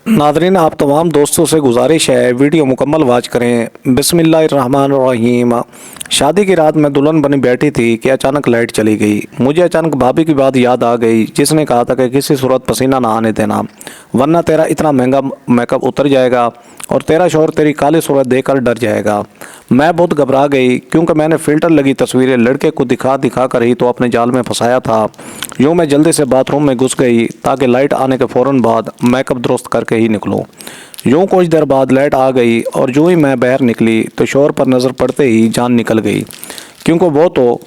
Nadreen, आप तमाम दोस्तों से गुजारिश है वीडियो मुकम्मल वाच करें। बिस्मिल्लाहिर्रहमानिर्रहीम। शादी की रात में दुल्हन बनी बैठी थी कि अचानक लाइट चली गई। मुझे अचानक भाभी की बात याद आ गई, जिसने कहा था कि किसी सूरत पसीना ना आने देना, वरना तेरा इतना महंगा मेकअप उतर जाएगा और तेरा शौहर तेरी काली सूरत देखकर डर जाएगा। मैं बहुत घबरा गई, क्योंकि मैंने फ़िल्टर लगी तस्वीरें लड़के को दिखा दिखा कर ही तो अपने जाल में फंसाया था। यूँ मैं जल्दी से बाथरूम में घुस गई ताकि लाइट आने के फ़ौरन बाद मेकअप दुरुस्त करके ही निकलूं। यूँ कुछ देर बाद लाइट आ गई और जो ही मैं बाहर निकली तो शौहर पर नज़र पड़ते ही जान निकल गई, क्योंकि वो तो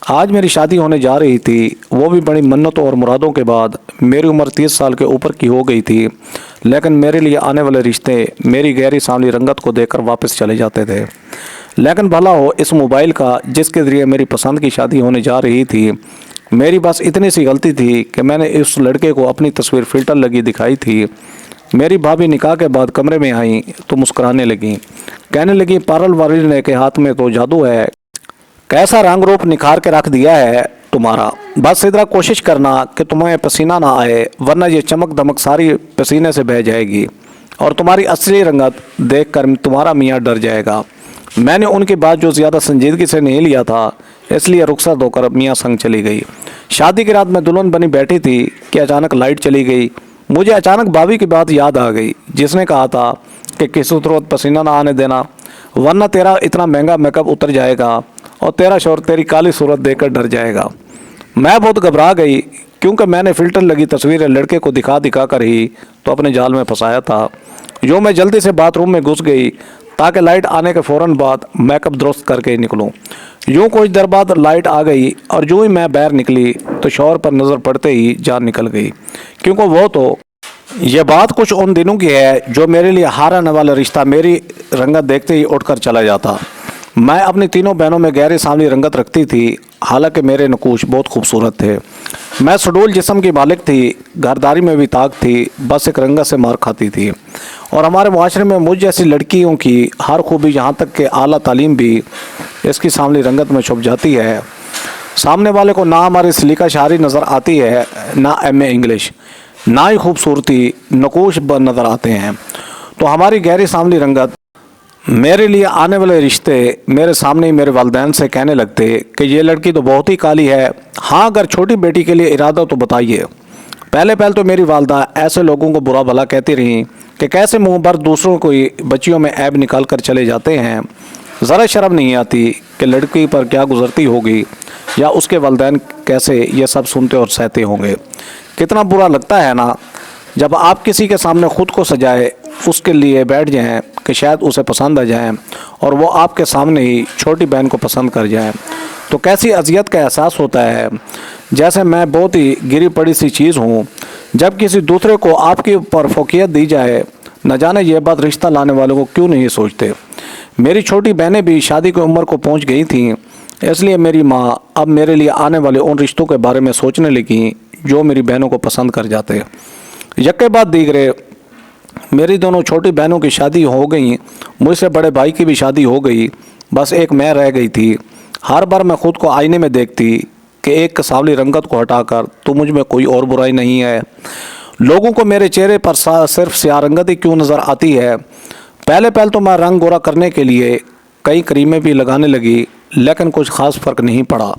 आज मेरी शादी होने जा रही थी, वो भी बड़ी मन्नतों और मुरादों के बाद। मेरी उम्र 30 साल के ऊपर की हो गई थी, लेकिन मेरे लिए आने वाले रिश्ते मेरी गहरी सांवली रंगत को देखकर वापस चले जाते थे। लेकिन भला हो इस मोबाइल का, जिसके ज़रिए मेरी पसंद की शादी होने जा रही थी। मेरी बस इतनी सी गलती थी कि मैंने इस लड़के को अपनी तस्वीर फ़िल्टर लगी दिखाई थी। मेरी भाभी निकाह के बाद कमरे में आई तो मुस्कुराने लगी, कहने लगी, पार्लर वाली ने के हाथ में तो जादू है, कैसा रंग रूप निखार के रख दिया है तुम्हारा। बस इधर कोशिश करना कि तुम्हें पसीना ना आए, वरना ये चमक दमक सारी पसीने से बह जाएगी और तुम्हारी असली रंगत देखकर तुम्हारा मियाँ डर जाएगा। मैंने उनकी बात जो ज़्यादा संजीदगी से नहीं लिया था, इसलिए रुखसत होकर मियाँ संग चली गई। शादी की रात में दुल्हन बनी बैठी थी कि अचानक लाइट चली गई। मुझे अचानक भाभी की बात याद आ गई, जिसने कहा था कि किसी सूरत पसीना ना आने देना, वरना तेरा इतना महंगा मेकअप उतर जाएगा और तेरा शौहर तेरी काली सूरत देखकर डर जाएगा। मैं बहुत घबरा गई, क्योंकि मैंने फ़िल्टर लगी तस्वीरें लड़के को दिखा दिखा कर ही तो अपने जाल में फंसाया था। जो मैं जल्दी से बाथरूम में घुस गई ताकि लाइट आने के फ़ौरन बाद मेकअप दुरुस्त करके निकलूं। यूँ कुछ देर बाद लाइट आ गई और जो ही मैं बाहर निकली तो शौहर पर नज़र पड़ते ही जान निकल गई, क्योंकि वो तो ये बात कुछ उन दिनों की है जो मेरे लिए हारने वाला रिश्ता मेरी रंगत देखते ही उठकर चला जाता। मैं अपनी तीनों बहनों में गहरी सांवली रंगत रखती थी, हालांकि मेरे नकूश बहुत खूबसूरत थे। मैं सुडौल जिस्म की मालिक थी, घरदारी में भी ताक थी, बस एक रंगत से मार खाती थी। और हमारे माशरे में मुझ जैसी लड़कियों की हर खूबी, यहाँ तक कि आला तालीम भी इसकी सांवली रंगत में छुप जाती है। सामने वाले को ना हमारी सलीका शायरी नज़र आती है, ना एमए इंग्लिश, ना ही खूबसूरती, नकूश नज़र आते हैं। तो हमारी गहरी सांवली रंगत मेरे लिए आने वाले रिश्ते मेरे सामने ही मेरे वालिदैन से कहने लगते कि ये लड़की तो बहुत ही काली है। हाँ, अगर छोटी बेटी के लिए इरादा तो बताइए। पहले तो मेरी वालदा ऐसे लोगों को बुरा भला कहती रहीं कि कैसे मुंह भर दूसरों को बच्चियों में ऐब निकाल कर चले जाते हैं। ज़रा शर्म नहीं आती कि लड़की पर क्या गुजरती होगी, या उसके वालिदैन कैसे ये सब सुनते और सहते होंगे। कितना बुरा लगता है ना, जब आप किसी के सामने ख़ुद को सजाए उसके लिए बैठ जाएं कि शायद उसे पसंद आ जाए और वो आपके सामने ही छोटी बहन को पसंद कर जाए, तो कैसी अजियत का एहसास होता है, जैसे मैं बहुत ही गिरी पड़ी सी चीज़ हूँ। जब किसी दूसरे को आपके ऊपर फोकियत दी जाए, न जाने ये बात रिश्ता लाने वालों को क्यों नहीं सोचते। मेरी छोटी बहनें भी शादी की उम्र को पहुँच गई थीं, इसलिए मेरी माँ अब मेरे लिए आने वाले उन रिश्तों के बारे में सोचने लगी जो मेरी बहनों को पसंद कर जाते। यक्के बाद दीगरे मेरी दोनों छोटी बहनों की शादी हो गई, मुझसे बड़े भाई की भी शादी हो गई, बस एक मैं रह गई थी। हर बार मैं ख़ुद को आईने में देखती कि एक सांवली रंगत को हटाकर तो मुझ में कोई और बुराई नहीं है। लोगों को मेरे चेहरे पर सिर्फ स्याह रंगत ही क्यों नज़र आती है। पहले तो मैं रंग गोरा करने के लिए कई क्रीमें भी लगाने लगी, लेकिन कुछ ख़ास फ़र्क नहीं पड़ा।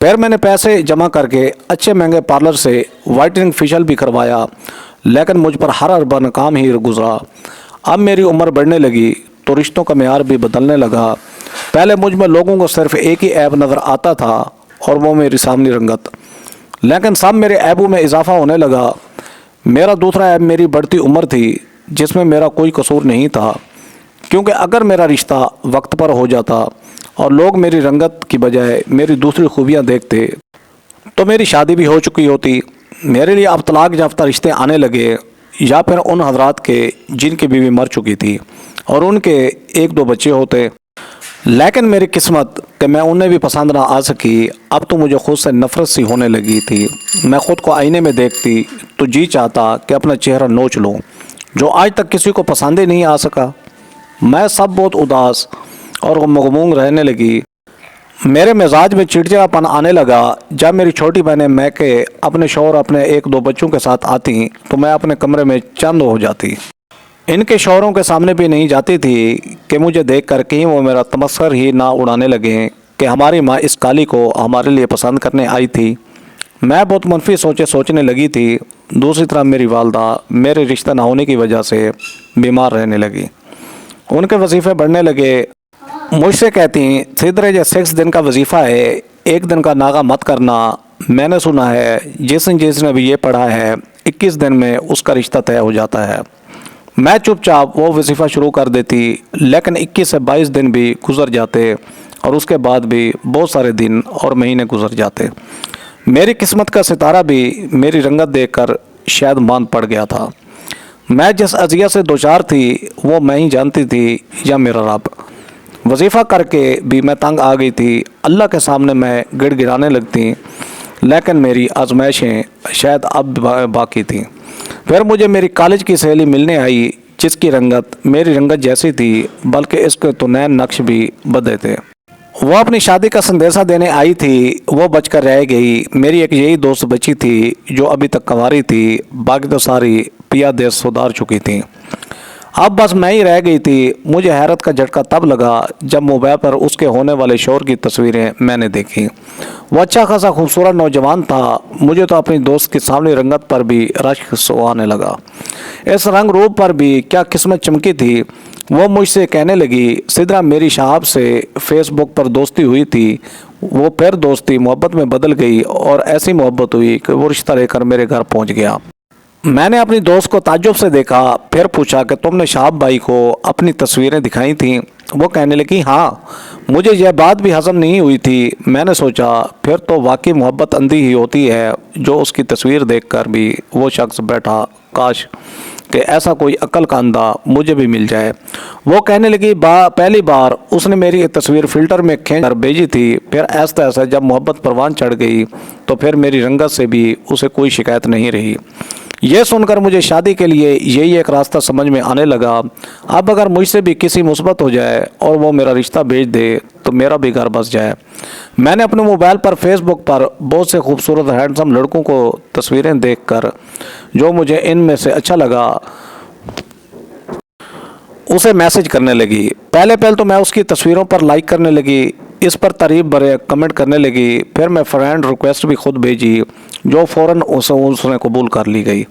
फिर मैंने पैसे जमा करके अच्छे महंगे पार्लर से वाइटनिंग फेशियल भी करवाया, लेकिन मुझ पर हर बार नाकाम ही गुजरा। अब मेरी उम्र बढ़ने लगी तो रिश्तों का मेयार भी बदलने लगा। पहले मुझ में लोगों को सिर्फ एक ही ऐब नज़र आता था और वो मेरी सामने रंगत, लेकिन सब मेरे ऐबों में इजाफा होने लगा। मेरा दूसरा ऐब मेरी बढ़ती उम्र थी, जिसमें मेरा कोई कसूर नहीं था, क्योंकि अगर मेरा रिश्ता वक्त पर हो जाता और लोग मेरी रंगत की बजाय मेरी दूसरी खूबियाँ देखते तो मेरी शादी भी हो चुकी होती। मेरे लिए अब तलाक याफ्ता रिश्ते आने लगे, या फिर उन हजरात के जिनकी बीवी मर चुकी थी और उनके एक दो बच्चे होते। लेकिन मेरी किस्मत कि मैं उन्हें भी पसंद ना आ सकी। अब तो मुझे खुद से नफ़रत सी होने लगी थी। मैं ख़ुद को आईने में देखती तो जी चाहता कि अपना चेहरा नोच लूँ, जो आज तक किसी को पसंद ही नहीं आ सका। मैं सब बहुत उदास और मगमूम रहने लगी। मेरे मिजाज में चिड़चिड़ापन आने लगा जब मेरी छोटी बहनें मैके अपने शौहर अपने एक दो बच्चों के साथ आती तो मैं अपने कमरे में चंद हो जाती। इनके शौहरों के सामने भी नहीं जाती थी कि मुझे देख कर कहीं वो मेरा तमस्खर ही ना उड़ाने लगे कि हमारी माँ इस काली को हमारे लिए पसंद करने आई थी। मैं बहुत मनफी सोचने लगी थी। दूसरी तरफ मेरी वालदा मेरे रिश्ता ना होने की वजह से बीमार रहने लगी। उनके वजीफ़े बढ़ने लगे। मुझसे कहती, सिदरे ये 6 दिन का वजीफ़ा है, एक दिन का नागा मत करना। मैंने सुना है जिसने भी ये पढ़ा है 21 दिन में उसका रिश्ता तय हो जाता है। मैं चुपचाप वो वजीफ़ा शुरू कर देती, लेकिन 21 से 22 दिन भी गुजर जाते और उसके बाद भी बहुत सारे दिन और महीने गुजर जाते। मेरी किस्मत का सितारा भी मेरी रंगत देखकर शायद मान पड़ गया था। मैं जिस अज़ियत से दोचार थी वो मैं ही जानती थी या मेरा रब। वजीफ़ा करके भी मैं तंग आ गई थी। अल्लाह के सामने मैं गिड़गिड़ाने लगती, लेकिन मेरी आजमाइशें शायद अब बाकी थी। फिर मुझे मेरी कॉलेज की सहेली मिलने आई जिसकी रंगत मेरी रंगत जैसी थी, बल्कि इसके तो नए नक्श भी बदले थे। वो अपनी शादी का संदेशा देने आई थी, वो बचकर रह गई। मेरी एक यही दोस्त बची थी जो अभी तक कंवारी थी, बाकी तो सारी पिया देश सुधार चुकी थी। अब बस मैं ही रह गई थी। मुझे हैरत का झटका तब लगा जब मोबाइल पर उसके होने वाले शौहर की तस्वीरें मैंने देखी। वो अच्छा खासा खूबसूरत नौजवान था। मुझे तो अपनी दोस्त की सामने रंगत पर भी रश्क आने लगा। इस रंग रूप पर भी क्या किस्मत चमकी थी। वो मुझसे कहने लगी, सिदरा मेरी शाहब से फेसबुक पर दोस्ती हुई थी, वो फिर दोस्ती मोहब्बत में बदल गई और ऐसी मोहब्बत हुई कि वो रिश्ता लेकर मेरे घर पहुंच गया। मैंने अपनी दोस्त को ताज्जुब से देखा, फिर पूछा कि तुमने शाहब भाई को अपनी तस्वीरें दिखाई थीं? वो कहने लगी, हाँ। मुझे यह बात भी हजम नहीं हुई थी। मैंने सोचा फिर तो वाकई मोहब्बत अंधी ही होती है जो उसकी तस्वीर देखकर भी वो शख्स बैठा, काश कि ऐसा कोई अक्ल का अंधा मुझे भी मिल जाए। वो कहने लगी, पहली बार उसने मेरी तस्वीर फ़िल्टर में खींच कर भेजी थी, फिर ऐसा ऐसा जब मोहब्बत परवान चढ़ गई तो फिर मेरी रंगत से भी उसे कोई शिकायत नहीं रही। यह सुनकर मुझे शादी के लिए यही एक रास्ता समझ में आने लगा। अब अगर मुझसे भी किसी मुसीबत हो जाए और वो मेरा रिश्ता भेज दे तो मेरा भी घर बस जाए। मैंने अपने मोबाइल पर फेसबुक पर बहुत से खूबसूरत हैंडसम लड़कों को तस्वीरें देखकर जो मुझे इनमें से अच्छा लगा उसे मैसेज करने लगी। पहले तो मैं उसकी तस्वीरों पर लाइक करने लगी, इस पर तारीफ भरे कमेंट करने लगी। फिर मैं फ्रेंड रिक्वेस्ट भी खुद भेजी जो फ़ौरन उसने कबूल कर ली गई।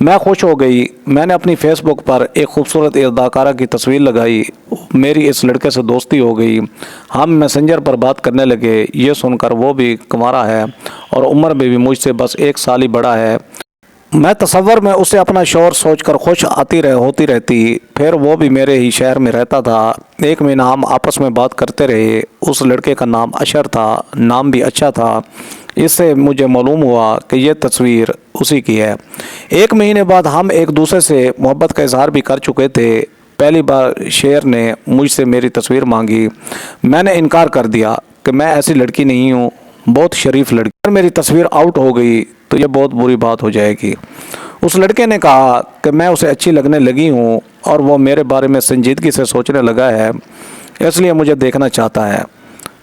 मैं खुश हो गई। मैंने अपनी फेसबुक पर एक खूबसूरत अदाकारा की तस्वीर लगाई। मेरी इस लड़के से दोस्ती हो गई। हम मैसेंजर पर बात करने लगे। ये सुनकर वो भी कुंवारा है और उम्र में भी मुझसे बस 1 साल ही बड़ा है। मैं तसव्वुर में उसे अपना शौहर सोचकर खुश होती रहती। फिर वो भी मेरे ही शहर में रहता था। 1 महीना हम आपस में बात करते रहे। उस लड़के का नाम अशर था, नाम भी अच्छा था। इससे मुझे मालूम हुआ कि यह तस्वीर उसी की है। 1 महीने बाद हम एक दूसरे से मोहब्बत का इजहार भी कर चुके थे। पहली बार शेर ने मुझसे मेरी तस्वीर मांगी। मैंने इनकार कर दिया कि मैं ऐसी लड़की नहीं हूँ, बहुत शरीफ लड़की। अगर मेरी तस्वीर आउट हो गई तो यह बहुत बुरी बात हो जाएगी। उस लड़के ने कहा कि मैं उसे अच्छी लगने लगी हूँ और वो मेरे बारे में संजीदगी से सोचने लगा है, इसलिए मुझे देखना चाहता है।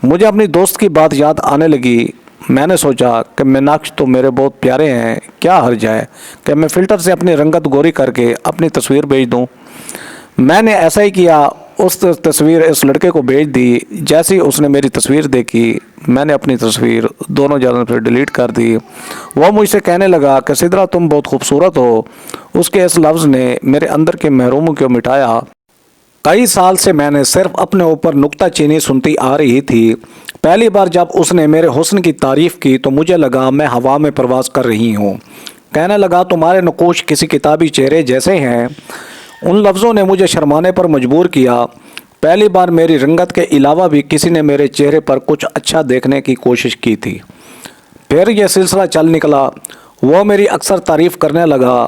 मुझे अपनी दोस्त की बात याद आने लगी। मैंने सोचा कि मीनाक्ष तो मेरे बहुत प्यारे हैं, क्या हर्ज है कि मैं फ़िल्टर से अपनी रंगत गोरी करके अपनी तस्वीर भेज दूँ। मैंने ऐसा ही किया। उस तस्वीर इस लड़के को भेज दी। जैसे ही उसने मेरी तस्वीर देखी मैंने अपनी तस्वीर दोनों जगह पर डिलीट कर दी। वो मुझसे कहने लगा कि सिदरा तुम बहुत खूबसूरत हो। उसके इस लफ्ज़ ने मेरे अंदर के महरूमों को मिटाया। कई साल से मैंने सिर्फ अपने ऊपर नुक्ताचीनी सुनती आ रही थी। पहली बार जब उसने मेरे हुस्न की तारीफ़ की तो मुझे लगा मैं हवा में प्रवास कर रही हूँ। कहने लगा, तुम्हारे नक़ूश किसी किताबी चेहरे जैसे हैं। उन लफ्ज़ों ने मुझे शर्माने पर मजबूर किया। पहली बार मेरी रंगत के अलावा भी किसी ने मेरे चेहरे पर कुछ अच्छा देखने की कोशिश की थी। फिर यह सिलसिला चल निकला। वो मेरी अक्सर तारीफ़ करने लगा।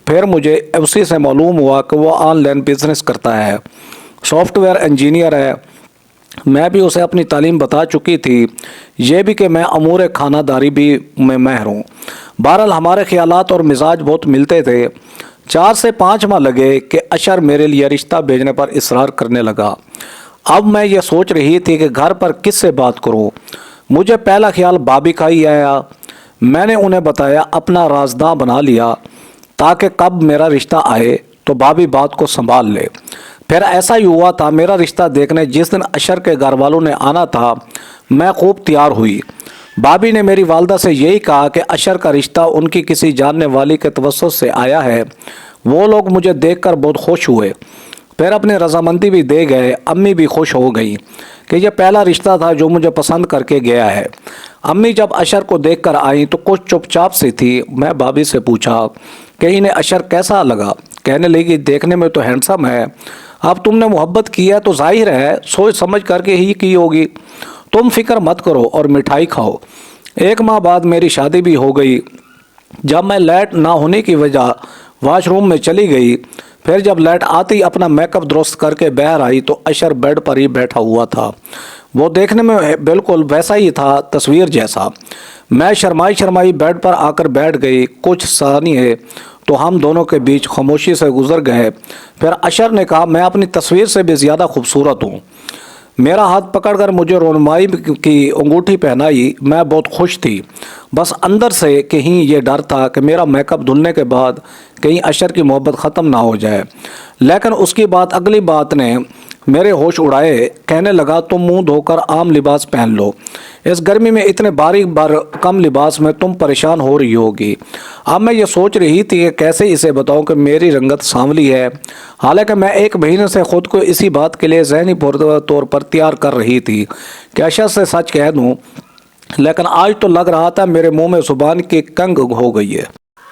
फिर मुझे उसी से मालूम हुआ कि वो ऑनलाइन बिजनेस करता है, सॉफ्टवेयर इंजीनियर है। मैं भी उसे अपनी तालीम बता चुकी थी, ये भी कि मैं अमूर खानादारी भी में माहिर हूँ। बहरहाल हमारे ख्यालात और मिजाज बहुत मिलते थे। 4 से 5 माह लगे कि अशर मेरे लिए रिश्ता भेजने पर इसरार करने लगा। اب میں یہ سوچ رہی تھی کہ گھر پر کس سے بات کروں۔ مجھے پہلا خیال بھابھی کا ہی آیا۔ میں نے انہیں بتایا، اپنا رازداں بنا لیا تاکہ کب میرا رشتہ آئے تو بھابھی بات کو سنبھال لے۔ پھر ایسا ہی ہوا تھا، میرا رشتہ دیکھنے جس دن اشر کے گھر والوں نے آنا تھا میں خوب تیار ہوئی۔ بھابھی نے میری والدہ سے یہی کہا کہ اشر کا رشتہ ان کی کسی جاننے والی کے توسط سے آیا ہے۔ وہ لوگ مجھے دیکھ کر بہت خوش ہوئے، پھر اپنی رضامندی بھی دے گئے۔ امی بھی خوش ہو گئی کہ یہ پہلا رشتہ تھا جو مجھے پسند کر کے گیا ہے۔ امی جب اشر کو دیکھ کر آئیں تو کچھ چپ چاپ سی تھی۔ میں بھابھی سے پوچھا کہ انہیں اشر کیسا لگا؟ کہنے لگی، دیکھنے میں تو ہینڈسم ہے، اب تم نے محبت کی ہے تو ظاہر ہے سوچ سمجھ کر کے ہی کی ہوگی، تم فکر مت کرو اور مٹھائی کھاؤ۔ 1 ماہ بعد میری شادی بھی ہو گئی۔ جب میں لائٹ نہ ہونے کی وجہ واش روم میں چلی گئی، پھر جب لائٹ آتی اپنا میک اپ درست کر کے باہر آئی تو اشر بیڈ پر ہی بیٹھا ہوا تھا۔ وہ دیکھنے میں بالکل ویسا ہی تھا، تصویر جیسا۔ میں شرمائی شرمائی بیڈ پر آ کر بیٹھ گئی۔ کچھ ثانیے تو ہم دونوں کے بیچ خاموشی سے گزر گئے۔ پھر اشر نے کہا، میں اپنی تصویر سے بھی زیادہ خوبصورت ہوں۔ میرا ہاتھ پکڑ کر مجھے رونمائی کی انگوٹھی پہنائی۔ میں بہت خوش تھی، بس اندر سے کہیں یہ ڈر تھا کہ میرا میک اپ دھلنے کے بعد کہیں اشر کی محبت ختم نہ ہو جائے۔ لیکن اس کی اگلی بات نے میرے ہوش اڑائے۔ کہنے لگا، تم منہ دھو کر عام لباس پہن لو، اس گرمی میں اتنے باریک کم لباس میں تم پریشان ہو رہی ہوگی۔ اب میں یہ سوچ رہی تھی کہ کیسے اسے بتاؤں کہ میری رنگت سانولی ہے، حالانکہ میں 1 مہینے سے خود کو اسی بات کے لیے ذہنی طور پر تیار کر رہی تھی کہ اشر سے سچ کہہ دوں، لیکن آج تو لگ رہا تھا میرے منہ میں زبان کی کنگ ہو گئی ہے۔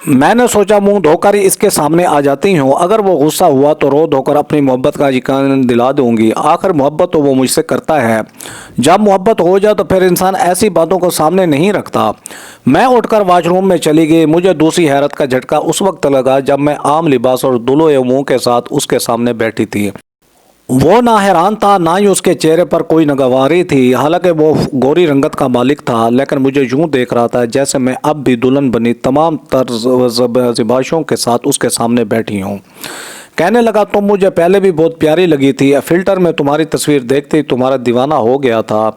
میں نے سوچا منہ دھو کر اس کے سامنے آ جاتی ہوں، اگر وہ غصہ ہوا تو رو دھو کر اپنی محبت کا یقین دلا دوں گی۔ آخر محبت تو وہ مجھ سے کرتا ہے، جب محبت ہو جائے تو پھر انسان ایسی باتوں کو سامنے نہیں رکھتا۔ میں اٹھ کر واش روم میں چلی گئی۔ مجھے دوسری حیرت کا جھٹکا اس وقت لگا جب میں عام لباس اور دھلے منہ کے ساتھ اس کے سامنے بیٹھی تھی۔ وہ نہ حیران تھا، نہ ہی اس کے چہرے پر کوئی ناگواری تھی، حالانکہ وہ گوری رنگت کا مالک تھا، لیکن مجھے یوں دیکھ رہا تھا جیسے میں اب بھی دلہن بنی تمام زیبائشوں کے ساتھ اس کے سامنے بیٹھی ہوں۔ کہنے لگا، تم مجھے پہلے بھی بہت پیاری لگی تھی، فلٹر میں تمہاری تصویر دیکھتے تمہارا دیوانہ ہو گیا تھا،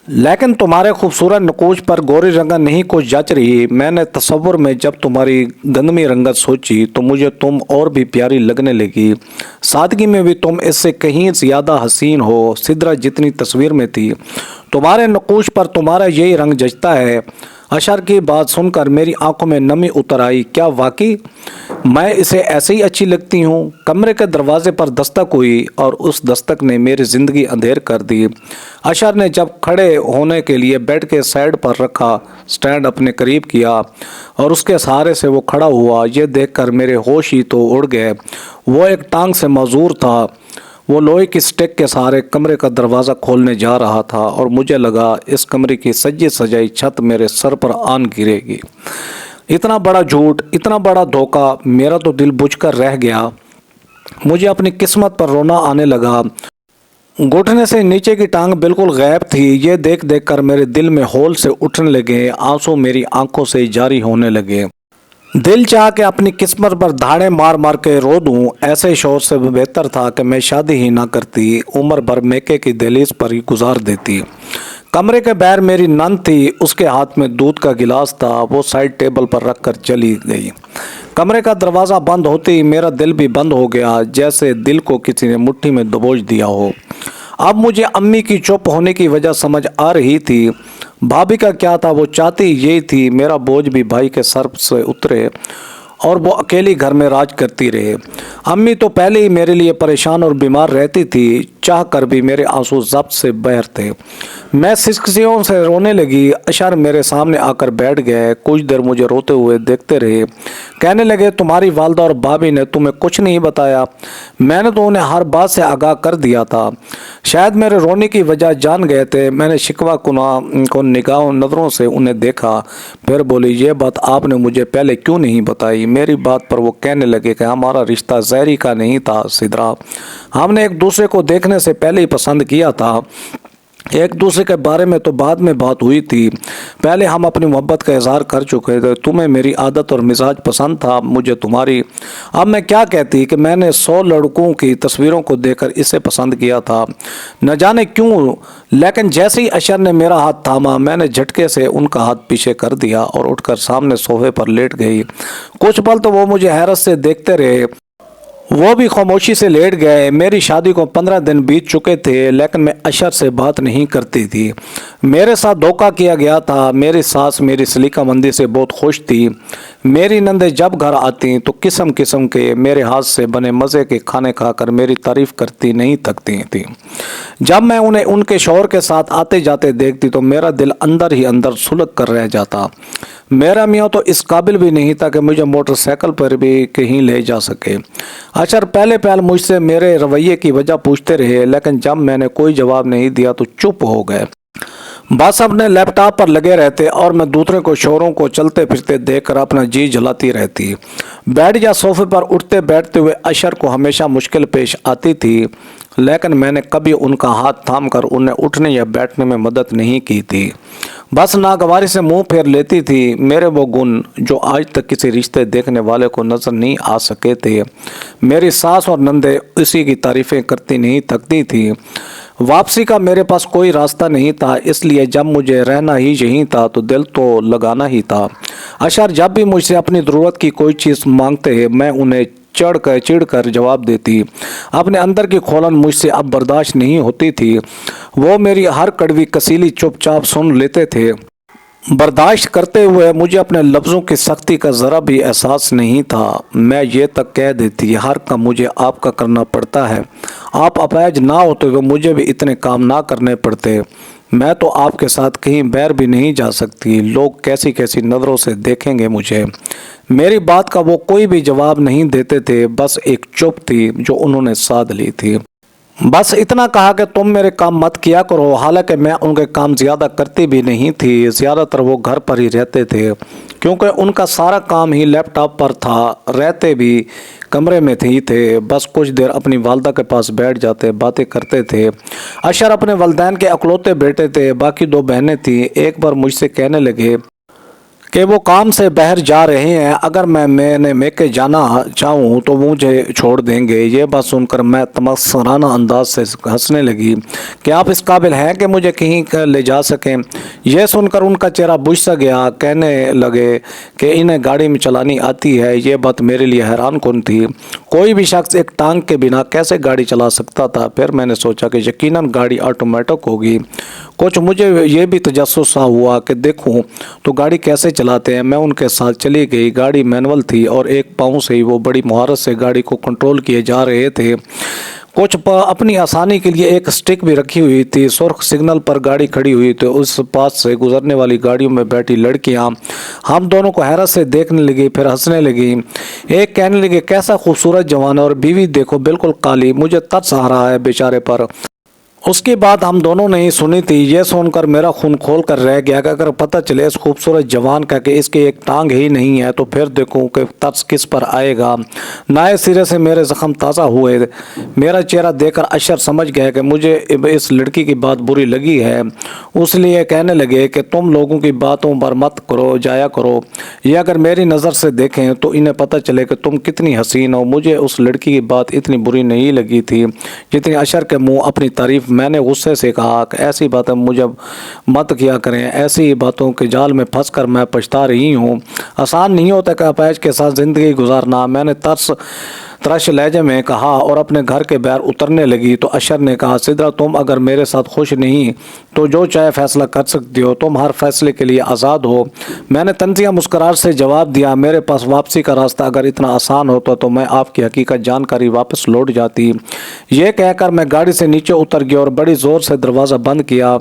لیکن تمہارے خوبصورت نقوش پر گوری رنگت نہیں کچھ جچ رہی۔ میں نے تصور میں جب تمہاری گندمی رنگت سوچی تو مجھے تم اور بھی پیاری لگنے لگی، سادگی میں بھی تم اس سے کہیں زیادہ حسین ہو، سدرہ جتنی تصویر میں تھی۔ تمہارے نقوش پر تمہارا یہی رنگ جچتا ہے۔ اشر کی بات سن کر میری آنکھوں میں نمی اتر آئی۔ کیا واقعی میں اسے ایسے ہی اچھی لگتی ہوں؟ کمرے کے دروازے پر دستک ہوئی اور اس دستک نے میری زندگی اندھیر کر دی۔ اشر نے جب کھڑے ہونے کے لیے بیڈ کے سائیڈ پر رکھا سٹینڈ اپنے قریب کیا اور اس کے سہارے سے وہ کھڑا ہوا، یہ دیکھ کر میرے ہوش ہی تو اڑ گئے۔ وہ ایک ٹانگ سے معذور تھا۔ وہ لوہے کی سٹک کے سہارے کمرے کا دروازہ کھولنے جا رہا تھا اور مجھے لگا اس کمرے کی سجی سجائی چھت میرے سر پر آن گرے گی۔ اتنا بڑا جھوٹ، اتنا بڑا دھوکہ، میرا تو دل بجھ کر رہ گیا۔ مجھے اپنی قسمت پر رونا آنے لگا۔ گھٹنے سے نیچے کی ٹانگ بالکل غائب تھی۔ یہ دیکھ دیکھ کر میرے دل میں ہول سے اٹھنے لگے، آنسو میری آنکھوں سے جاری ہونے لگے۔ دل چاہ کہ اپنی قسمت پر دھاڑے مار مار کے رو دوں۔ ایسے شوہر سے بہتر تھا کہ میں شادی ہی نہ کرتی، عمر بھر میکے کی دہلیز پر ہی گزار دیتی۔ کمرے کے باہر میری نند تھی، اس کے ہاتھ میں دودھ کا گلاس تھا، وہ سائڈ ٹیبل پر رکھ کر چلی گئی۔ کمرے کا دروازہ بند ہوتے ہی میرا دل بھی بند ہو گیا، جیسے دل کو کسی نے مٹھی میں دبوچ دیا ہو۔ اب مجھے امی کی چپ ہونے کی وجہ سمجھ آ رہی تھی۔ بھابھی کا کیا تھا، وہ چاہتی یہی تھی میرا بوجھ بھی بھائی کے سر سے اترے اور وہ اکیلی گھر میں راج کرتی رہے۔ امی تو پہلے ہی میرے لیے پریشان اور بیمار رہتی تھی، چاہ کر بھی میرے آنسو ضبط سے باہر تھے۔ میں سسکیوں سے رونے لگی۔ اشر میرے سامنے آ کر بیٹھ گئے، کچھ دیر مجھے روتے ہوئے دیکھتے رہے۔ کہنے لگے، تمہاری والدہ اور بھابھی نے تمہیں کچھ نہیں بتایا؟ میں نے تو انہیں ہر بات سے آگاہ کر دیا تھا، شاید میرے رونے کی وجہ جان گئے تھے۔ میں نے شکوہ کن نظروں سے انہیں دیکھا، پھر بولی، یہ بات آپ نے مجھے پہلے کیوں نہیں بتائی؟ میری بات پر وہ کہنے لگے کہ ہمارا رشتہ ظاہری کا نہیں تھا سدرا، ہم نے ایک دوسرے کو دیکھنے سے پہلے ہی پسند کیا تھا۔ एक दूसरे के बारे में तो बाद में बात हुई थी, पहले हम अपनी मोहब्बत का इजहार कर चुके थे। तुम्हें मेरी आदत और मिजाज पसंद था, मुझे तुम्हारी। अब मैं क्या कहती कि मैंने 100 लड़कों की तस्वीरों को देखकर इसे पसंद किया था, न जाने क्यों। लेकिन जैसे ही अशर ने मेरा हाथ थामा, मैंने झटके से उनका हाथ पीछे कर दिया और उठकर सामने सोफे पर लेट गई। कुछ पल तो वो मुझे हैरत से देखते रहे, वो भी खामोशी से लेट गए। मेरी शादी को 15 दिन बीत चुके थे, लेकिन मैं अशर से बात नहीं करती थी। मेरे साथ धोखा किया गया था। मेरी सास मेरी सलीका मंदी से बहुत खुश थी। मेरी नंदे जब घर आती तो किस्म किस्म के मेरे हाथ से बने मज़े के खाने खाकर मेरी तारीफ करती नहीं थकती थी। जब मैं उन्हें उनके शौहर के साथ आते जाते देखती तो मेरा दिल अंदर ही अंदर सुलग कर रह जाता। मेरा मियाँ तो इस काबिल भी नहीं था कि मुझे मोटरसाइकिल पर भी कहीं ले जा सके। अशर पहले पहल मुझसे मेरे रवैये की वजह पूछते रहे, लेकिन जब मैंने कोई जवाब नहीं दिया तो चुप हो गए। बस अपने लैपटॉप पर लगे रहते और मैं दूसरे को शोरों को चलते फिरते देखकर अपना जी जलाती रहती। बेड या सोफे पर उठते बैठते हुए अशर को हमेशा मुश्किल पेश आती थी, लेकिन मैंने कभी उनका हाथ थामकर उन्हें उठने या बैठने में मदद नहीं की थी। बस नागवारी से मुंह फेर लेती थी। मेरे वो गुण जो आज तक किसी रिश्ते देखने वाले को नजर नहीं आ सके थे, मेरी सास और नंदे इसी की तारीफें करती नहीं थकती थी। वापसी का मेरे पास कोई रास्ता नहीं था, इसलिए जब मुझे रहना ही यहीं था तो दिल तो लगाना ही था। अशर जब भी मुझसे अपनी ज़रूरत की कोई चीज़ मांगते मैं उन्हें चिढ़ कर जवाब देती। अपने अंदर की खोलन मुझसे अब बर्दाश्त नहीं होती थी। वो मेरी हर कड़वी कसीली चुपचाप सुन लेते थे। बर्दाश्त करते हुए मुझे अपने लफ्ज़ों की सख्ती का ज़रा भी एहसास नहीं था। मैं ये तक कह देती, हर काम मुझे आपका करना पड़ता है। आप अपाहिज ना होते तो मुझे भी इतने काम ना करने पड़ते। मैं तो आपके साथ कहीं बैर भी नहीं जा सकती। लोग कैसी कैसी नज़रों से देखेंगे मुझे। मेरी बात का वो कोई भी जवाब नहीं देते थे, बस एक चुप थी जो उन्होंने साध ली थी। बस इतना कहा कि तुम मेरे काम मत किया करो। हालांकि मैं उनके काम ज़्यादा करती भी नहीं थी। ज़्यादातर वो घर पर ही रहते थे, क्योंकि उनका सारा काम ही लैपटॉप पर था। रहते भी कमरे में ही थे। बस कुछ देर अपनी वालदा के पास बैठ जाते, बातें करते थे। अशर अपने वालिदैन के अकलौते बेटे थे, बाकी 2 बहनें थीं। एक बार मुझसे कहने लगे कि वो काम से बाहर जा रहे हैं, अगर मैंने मेके जाना चाहूँ तो मुझे छोड़ देंगे। ये बात सुनकर मैं तमस्कराना अंदाज से हंसने लगी कि आप इस काबिल हैं कि मुझे कहीं ले जा सकें। यह सुनकर उनका चेहरा बुझ सा गया। कहने लगे कि इन्हें गाड़ी में चलानी आती है। ये बात मेरे लिए हैरान कुन थी। कोई भी शख्स एक टांग के बिना कैसे गाड़ी चला सकता था। फिर मैंने सोचा कि यकीनन गाड़ी ऑटोमेटिक होगी। कुछ मुझे ये भी तजस्सुस सा हुआ कि देखूं तो गाड़ी कैसे चलाते हैं। मैं उनके साथ चली गई। गाड़ी मैनुअल थी और एक पाँव से ही वो बड़ी महारत से गाड़ी को कंट्रोल किए जा रहे थे। कुछ अपनी आसानी के लिए एक स्टिक भी रखी हुई थी। सुर्ख सिग्नल पर गाड़ी खड़ी हुई तो उस पास से गुजरने वाली गाड़ियों में बैठी लड़कियां हम दोनों को हैरत से देखने लगी, फिर हंसने लगी। एक कहने लगी, कैसा खूबसूरत जवान है, और बीवी देखो बिल्कुल काली। मुझे तरस आ रहा है बेचारे पर। उसकी बात हम दोनों ने ही सुनी थी। ये सुनकर मेरा खून खोल कर रह गया कि अगर पता चले इस खूबसूरत जवान का कि इसकी एक टांग ही नहीं है तो फिर देखूं कि तरस किस पर आएगा। नए सिरे से मेरे जख्म ताज़ा हुए। मेरा चेहरा देखकर अशर समझ गया कि मुझे इस लड़की की बात बुरी लगी है। उसलिए कहने लगे कि तुम लोगों की बातों पर मत करो, जाया करो। ये अगर मेरी नज़र से देखें तो इन्हें पता चले कि तुम कितनी हसीन हो। मुझे उस लड़की की बात इतनी बुरी नहीं लगी थी जितनी अशर के मुँह अपनी तारीफ। मैंने गुस्से से कहा कि ऐसी बातें मुझे मत किया करें। ऐसी बातों के जाल में फंसकर मैं पछता रही हूँ। आसान नहीं होता कि अपाहिज के साथ ज़िंदगी गुजारना। मैंने तरश लहजे में कहा और अपने घर के बाहर उतरने लगी तो अशर ने कहा, सिद्रा तुम अगर मेरे साथ खुश नहीं तो जो चाहे फैसला कर सकती हो। तुम हर फैसले के लिए आज़ाद हो। मैंने तंजिया मुस्कुराहट से जवाब दिया, मेरे पास वापसी का रास्ता अगर इतना आसान होता तो मैं आपकी हकीकत जानकारी वापस लौट जाती। ये कहकर मैं गाड़ी से नीचे उतर गया और बड़ी ज़ोर से दरवाज़ा बंद किया।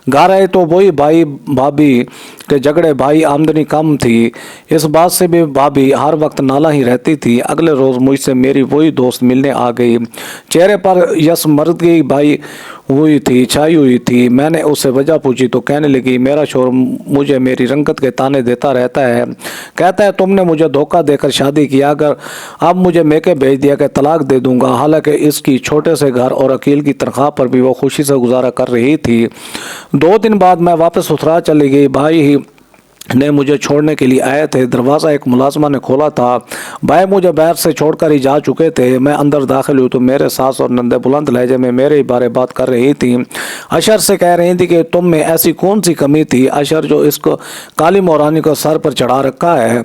घर आए तो वही भाई भाभी के झगड़े। भाई आमदनी कम थी, इस बात से भी भाभी हर वक्त नाला ही रहती थी। अगले रोज़ मुझसे मेरी वही दोस्त मिलने आ गई। चेहरे पर यस मर्द गई। भाई छाई हुई थी। मैंने उससे वजह पूछी तो कहने लगी, मेरा शोहर मुझे मेरी रंगत के ताने देता रहता है, कहता है तुमने मुझे धोखा देकर शादी किया, अगर अब मुझे मैके भेज दिया कि तलाक दे दूंगा। हालांकि इसकी छोटे से घर और वकील की तनख्वाह पर भी वो खुशी से गुजारा कर रही थी। 2 दिन बाद मैं वापस ससुराल चली गई। भाई ही ने मुझे छोड़ने के लिए आए थे। दरवाज़ा एक मुलाजमा ने खोला था। भाई मुझे बाहर से छोड़कर ही जा चुके थे। मैं अंदर दाखिल हुई तो मेरे सास और नंदे बुलंद लहजे में मेरे ही बारे बात कर रही थी। अशर से कह रही थी कि तुम में ऐसी कौन सी कमी थी अशर, जो इसको काली मोरानी को सर पर चढ़ा रखा है।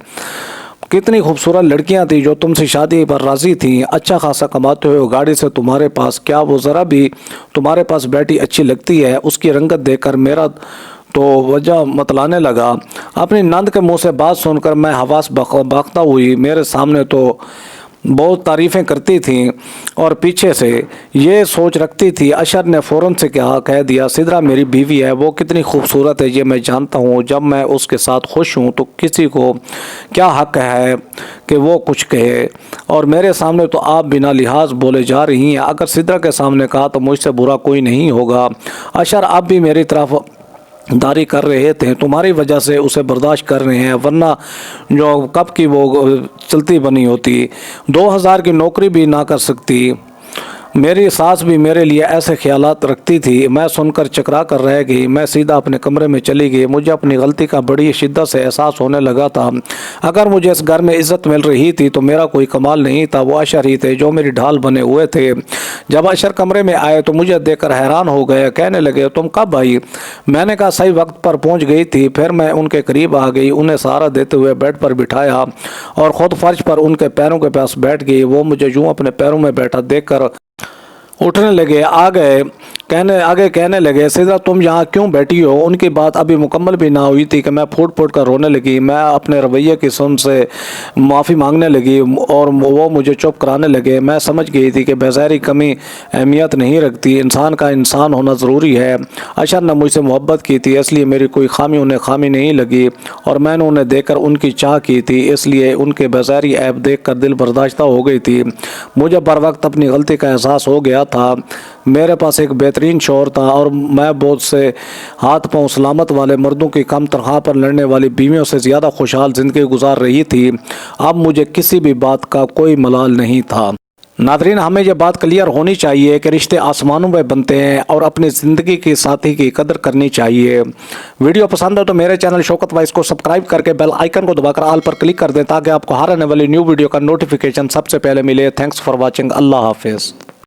कितनी खूबसूरत लड़कियां थी जो तुमसे शादी पर राजी थी। अच्छा खासा कमाते हुए गाड़ी से तुम्हारे पास, क्या वो ज़रा भी तुम्हारे पास बैठी अच्छी लगती है? उसकी रंगत देखकर मेरा तो वजह मतलाने लगा। अपनी नंद के मुंह से बात सुनकर मैं हवास बख्ता हुई। मेरे सामने तो बहुत तारीफ़ें करती थी और पीछे से ये सोच रखती थी। अशर ने फ़ौरन से कह दिया, सिद्रा मेरी बीवी है, वो कितनी खूबसूरत है ये मैं जानता हूँ। जब मैं उसके साथ खुश हूँ तो किसी को क्या हक़ है कि वो कुछ कहे, और मेरे सामने तो आप बिना लिहाज बोले जा रही हैं। अगर सिद्रा के सामने कहा तो मुझसे बुरा कोई नहीं होगा। अशर आप भी मेरी तरफ दारी कर रहे थे, तुम्हारी वजह से उसे बर्दाश्त कर रहे हैं, वरना जो कब की वो चलती बनी होती। 2000 की नौकरी भी ना कर सकती। मेरी सास भी मेरे लिए ऐसे ख्यालात रखती थी। मैं सुनकर चकरा कर रह गई। मैं सीधा अपने कमरे में चली गई। मुझे अपनी गलती का बड़ी शिद्दत से एहसास होने लगा था। अगर मुझे इस घर में इज्जत मिल रही थी तो मेरा कोई कमाल नहीं था, वो अशर ही थे जो मेरी ढाल बने हुए थे। जब अशर कमरे में आए तो मुझे देखकर हैरान हो गए। कहने लगे, तुम कब आई? मैंने कहा सही वक्त पर पहुंच गई थी। फिर मैं उनके करीब आ गई, उन्हें सहारा देते हुए बेड पर बिठाया और ख़ुद फर्श पर उनके पैरों के पास बैठ गई। वो मुझे यूँ अपने पैरों में बैठा देखकर उठने लगे। आगे कहने लगे, सिद्रा तुम यहाँ क्यों बैठी हो? उनकी बात अभी मुकम्मल भी ना हुई थी कि मैं फूट फूट कर रोने लगी। मैं अपने रवैये की सुन से माफ़ी मांगने लगी और वो मुझे चुप कराने लगे। मैं समझ गई थी कि बेज़ाहिरी कमी अहमियत नहीं रखती, इंसान का इंसान होना ज़रूरी है। अशर ने मुझसे मोहब्बत की थी, इसलिए मेरी कोई खामी उन्हें खामी नहीं लगी और मैंने उन्हें देखकर उनकी चाह की थी, इसलिए उनके बेज़ाहिरी ऐब देखकर दिल बर्दाश्ता हो गई थी। मुझे बर वक्त अपनी गलती का एहसास हो गया था। मेरे पास एक बेहतरीन शौहर था और मैं बहुत से हाथ पांव सलामत वाले मर्दों की कम तनख्वाह पर लड़ने वाली बीवियों से ज़्यादा खुशहाल ज़िंदगी गुजार रही थी। अब मुझे किसी भी बात का कोई मलाल नहीं था। नादरीन, हमें यह बात क्लियर होनी चाहिए कि रिश्ते आसमानों में बनते हैं और अपनी ज़िंदगी के साथी की कदर करनी चाहिए। वीडियो पसंद है तो मेरे चैनल शौकत वाइस को सब्सक्राइब करके बेल आइकन को दबाकर ऑल पर क्लिक कर दें ताकि आपको हर आने वाली न्यू वीडियो का नोटिफिकेशन सबसे पहले मिले। Thanks for watching. अल्लाह हाफिज़।